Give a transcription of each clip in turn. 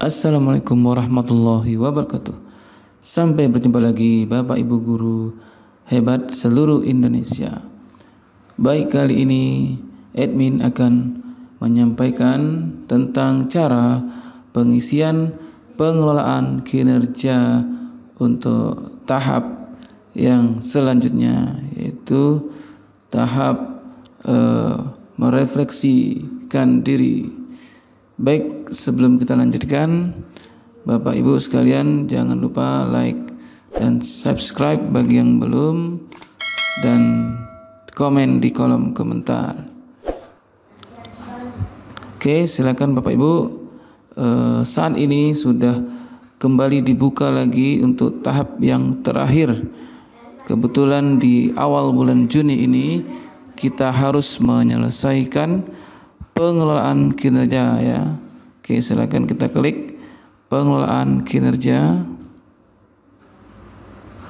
Assalamualaikum warahmatullahi wabarakatuh. Sampai berjumpa lagi Bapak Ibu guru hebat seluruh Indonesia. Baik, kali ini admin akan menyampaikan tentang cara pengisian pengelolaan kinerja untuk tahap yang selanjutnya, yaitu tahap merefleksikan diri. Baik, sebelum kita lanjutkan, Bapak Ibu sekalian jangan lupa like dan subscribe bagi yang belum, dan komen di kolom komentar. Oke, silakan Bapak Ibu. Saat ini sudah kembali dibuka lagi untuk tahap yang terakhir. Kebetulan di awal bulan Juni ini kita harus menyelesaikan pengelolaan kinerja, ya. Oke, silakan kita klik pengelolaan kinerja.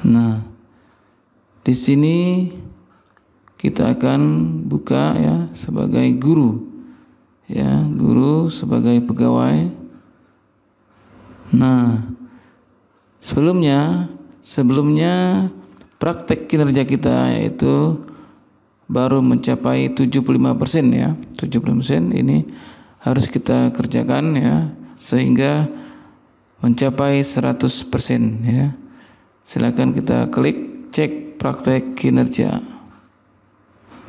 Nah, di sini kita akan buka, ya, sebagai guru, ya, guru sebagai pegawai. Nah, sebelumnya praktek kinerja kita yaitu baru mencapai 75%, ya. 75% ini harus kita kerjakan, ya, sehingga mencapai 100%, ya. Silakan kita klik cek praktek kinerja.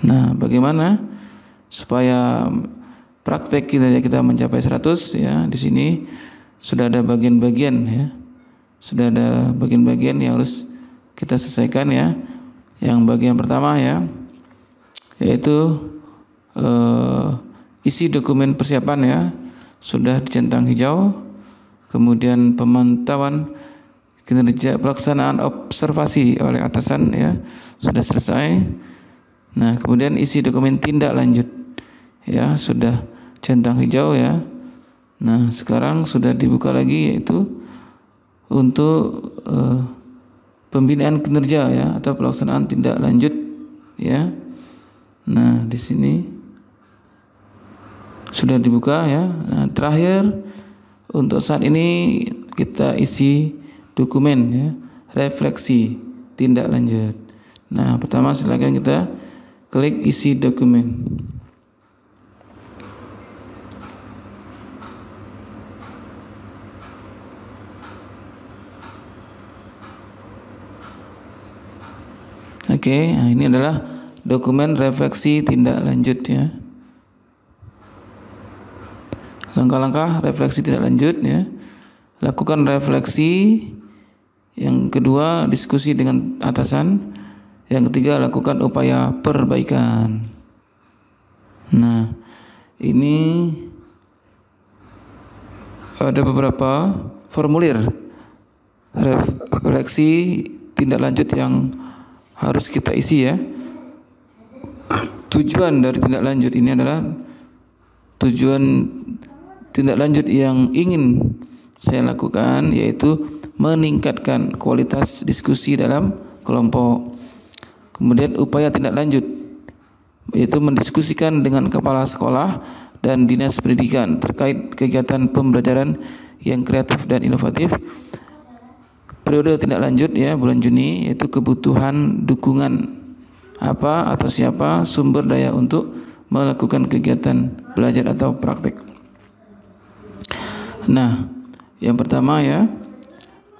Nah, bagaimana supaya praktek kinerja kita mencapai 100, ya? Di sini sudah ada bagian-bagian, ya. Sudah ada bagian-bagian yang harus kita selesaikan, ya. Yang bagian pertama, ya, yaitu isi dokumen persiapan, ya, sudah dicentang hijau. Kemudian pemantauan kinerja pelaksanaan observasi oleh atasan, ya, sudah selesai. Nah, kemudian isi dokumen tindak lanjut, ya, sudah centang hijau, ya. Nah, sekarang sudah dibuka lagi, yaitu untuk pembinaan kinerja, ya, atau pelaksanaan tindak lanjut, ya. Nah, di sini sudah dibuka, ya. Nah, terakhir untuk saat ini kita isi dokumen, ya, refleksi tindak lanjut. Nah, pertama silakan kita klik isi dokumen. Oke, nah ini adalah dokumen refleksi tindak lanjut, ya. Langkah-langkah refleksi tindak lanjut, ya. Lakukan refleksi. Yang kedua, diskusi dengan atasan. Yang ketiga, lakukan upaya perbaikan. Nah, ini ada beberapa formulir refleksi tindak lanjut yang harus kita isi, ya. Tujuan dari tindak lanjut ini adalah tujuan tindak lanjut yang ingin saya lakukan, yaitu meningkatkan kualitas diskusi dalam kelompok. Kemudian upaya tindak lanjut yaitu mendiskusikan dengan kepala sekolah dan dinas pendidikan terkait kegiatan pembelajaran yang kreatif dan inovatif. Periode tindak lanjut, ya, bulan Juni, yaitu kebutuhan dukungan apa atau siapa sumber daya untuk melakukan kegiatan belajar atau praktek. Nah, yang pertama, ya,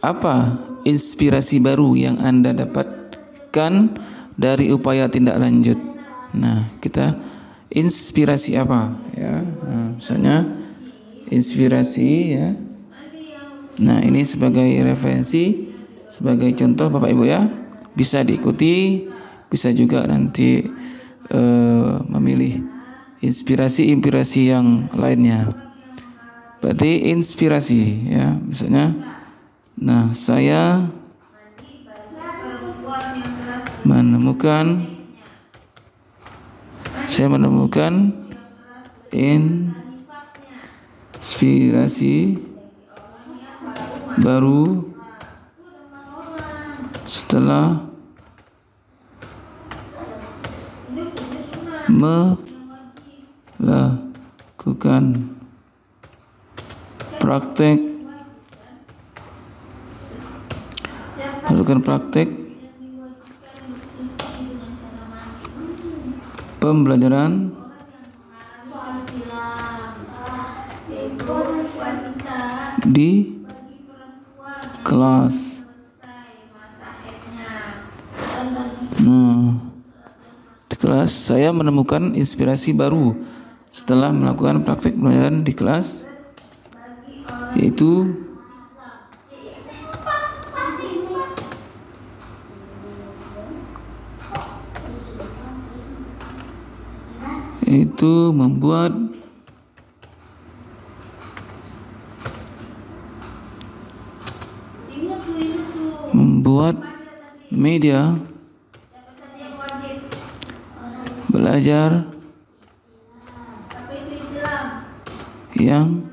apa inspirasi baru yang Anda dapatkan dari upaya tindak lanjut? Nah, kita inspirasi apa, ya? Nah, misalnya inspirasi, ya. Nah, ini sebagai referensi, sebagai contoh Bapak Ibu, ya, bisa diikuti. Bisa juga nanti memilih inspirasi yang lainnya. Berarti inspirasi, ya, misalnya, nah, saya menemukan inspirasi baru setelah melakukan praktek melakukan praktek pembelajaran di kelas. Nah, di kelas saya menemukan inspirasi baru setelah melakukan praktek pembelajaran di kelas, yaitu membuat media belajar yang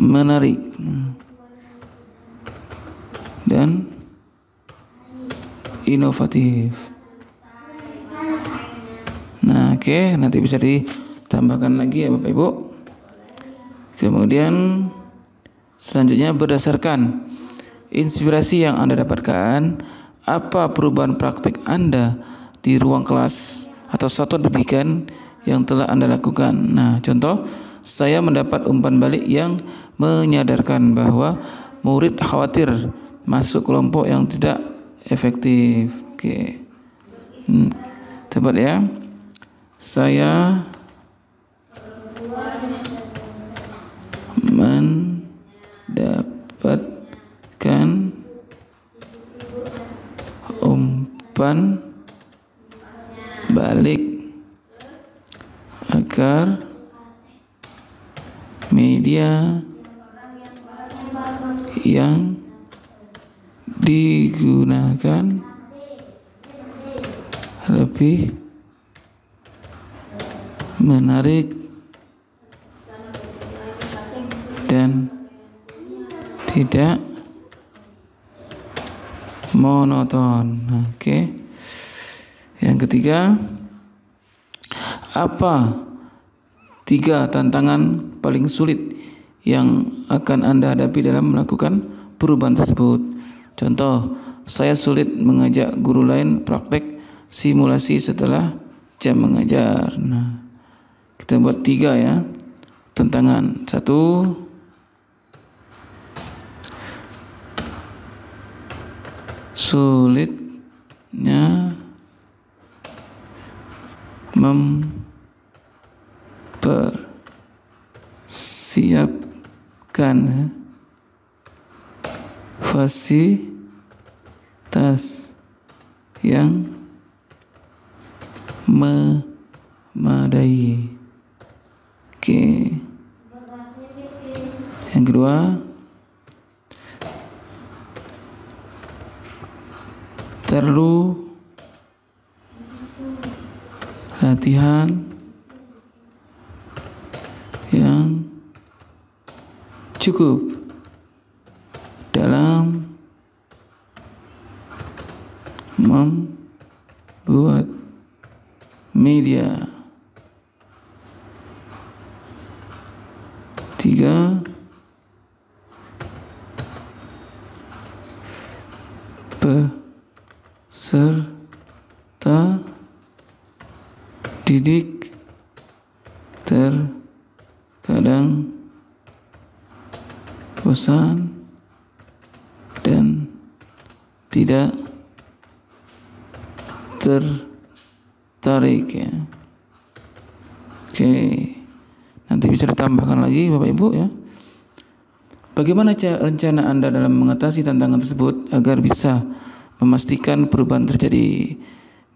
menarik dan inovatif. Nah, oke, nanti bisa ditambahkan lagi ya Bapak Ibu. Kemudian selanjutnya, berdasarkan inspirasi yang Anda dapatkan, apa perubahan praktik Anda di ruang kelas atau satuan pendidikan yang telah Anda lakukan? Nah, contoh, saya mendapat umpan balik yang menyadarkan bahwa murid khawatir masuk kelompok yang tidak efektif. Oke. Tepat ya. Saya mendapatkan umpan balik agar media yang digunakan lebih menarik dan tidak monoton. Oke. Yang ketiga, apa 3 tantangan paling sulit yang akan Anda hadapi dalam melakukan perubahan tersebut? Contoh, saya sulit mengajak guru lain praktek simulasi setelah jam mengajar. Nah, kita buat 3 ya tantangan. 1, sulitnya mempersiapkan fasilitas yang memadai. Oke. Yang kedua, perlu latihan yang cukup dalam membuat media. 3, peserta didik terkadang bosan dan tidak tertarik ya. Oke. Nanti bisa ditambahkan lagi Bapak Ibu ya. Bagaimana rencana Anda dalam mengatasi tantangan tersebut agar bisa memastikan perubahan terjadi?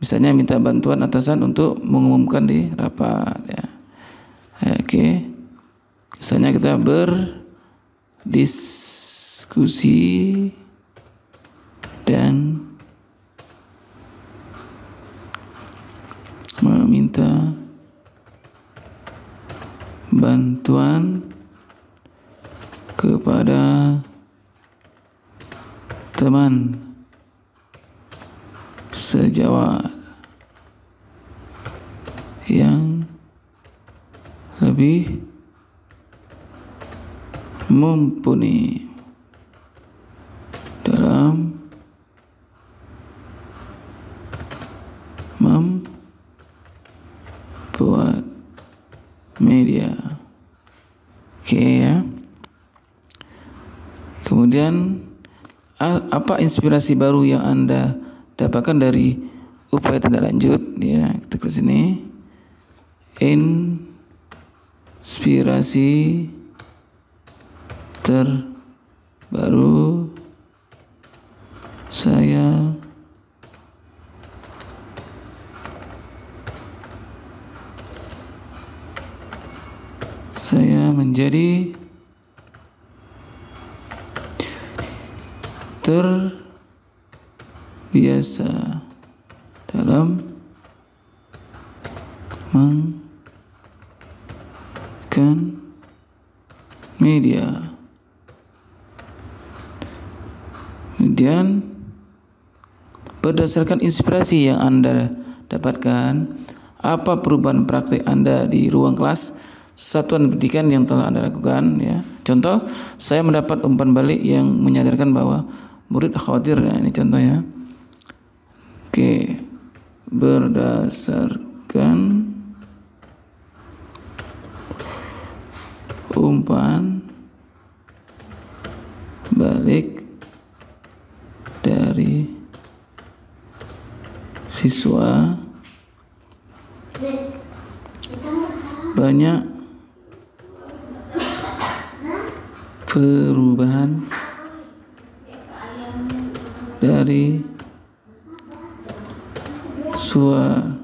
Misalnya minta bantuan atasan untuk mengumumkan di rapat ya. Oke. Misalnya kita berdiskusi dan meminta bantuan kepada teman sejawat yang lebih mumpuni. membuat media. Oke ya. Kemudian apa inspirasi baru yang Anda dapatkan dari upaya tindak lanjut? Ya, kita klik sini. Inspirasi terbaru saya menjadi terbiasa dalam menggunakan media. Kemudian berdasarkan inspirasi yang Anda dapatkan, apa perubahan praktik Anda di ruang kelas satuan pendidikan yang telah Anda lakukan ya. Contoh, saya mendapat umpan balik yang menyadarkan bahwa murid khawatir. Nah, ini contohnya. Oke. Berdasarkan umpan balik dari siswa, banyak perubahan dari suasana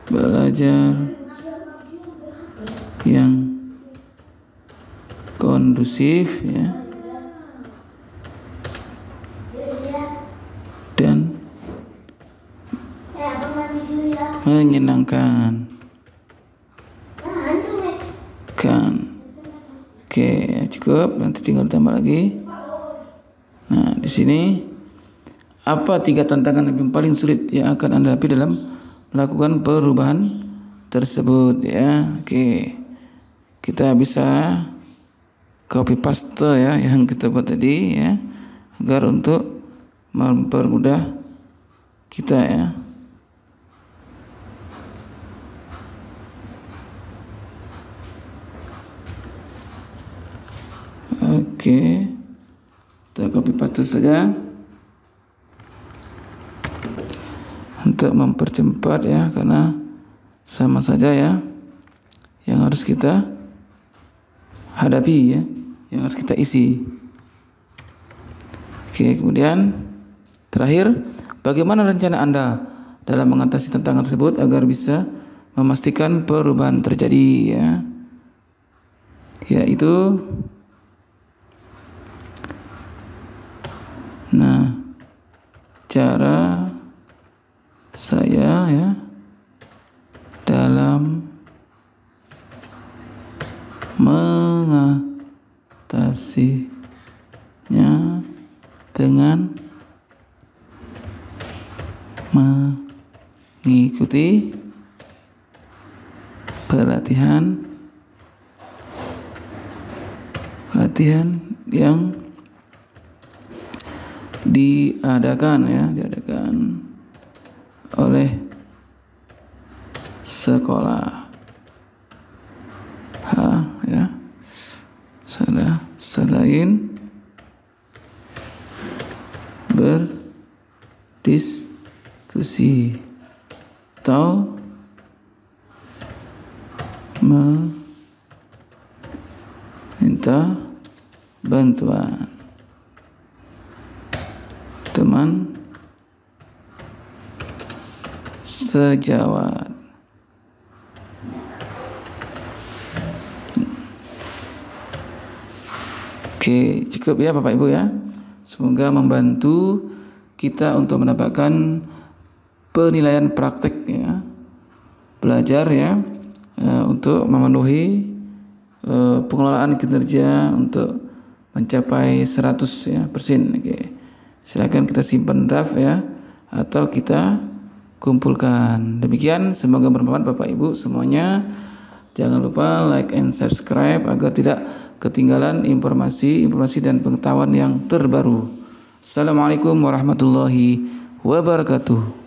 belajar yang kondusif ya, dan menyenangkan. Oke, cukup. Nanti tinggal tambah lagi. Nah, di sini apa 3 tantangan yang paling sulit yang akan Anda hadapi dalam melakukan perubahan tersebut ya. Oke. Kita bisa copy paste ya yang kita buat tadi ya, agar untuk mempermudah kita ya. Oke, kita copy paste saja untuk mempercepat ya, karena sama saja ya yang harus kita hadapi ya, yang harus kita isi. Oke, kemudian terakhir, bagaimana rencana Anda dalam mengatasi tantangan tersebut agar bisa memastikan perubahan terjadi ya? Yaitu cara saya ya dalam mengatasinya dengan mengikuti pelatihan yang diadakan oleh sekolah ya, selain berdiskusi atau meminta bantuan teman sejawat. Oke, cukup ya Bapak Ibu ya. Semoga membantu kita untuk mendapatkan penilaian praktek ya, belajar ya, untuk memenuhi pengelolaan kinerja untuk mencapai 100% ya. Oke. Silakan kita simpan draft ya, atau kita kumpulkan. Demikian, semoga bermanfaat Bapak Ibu semuanya. Jangan lupa like and subscribe agar tidak ketinggalan informasi dan pengetahuan yang terbaru. Assalamualaikum warahmatullahi wabarakatuh.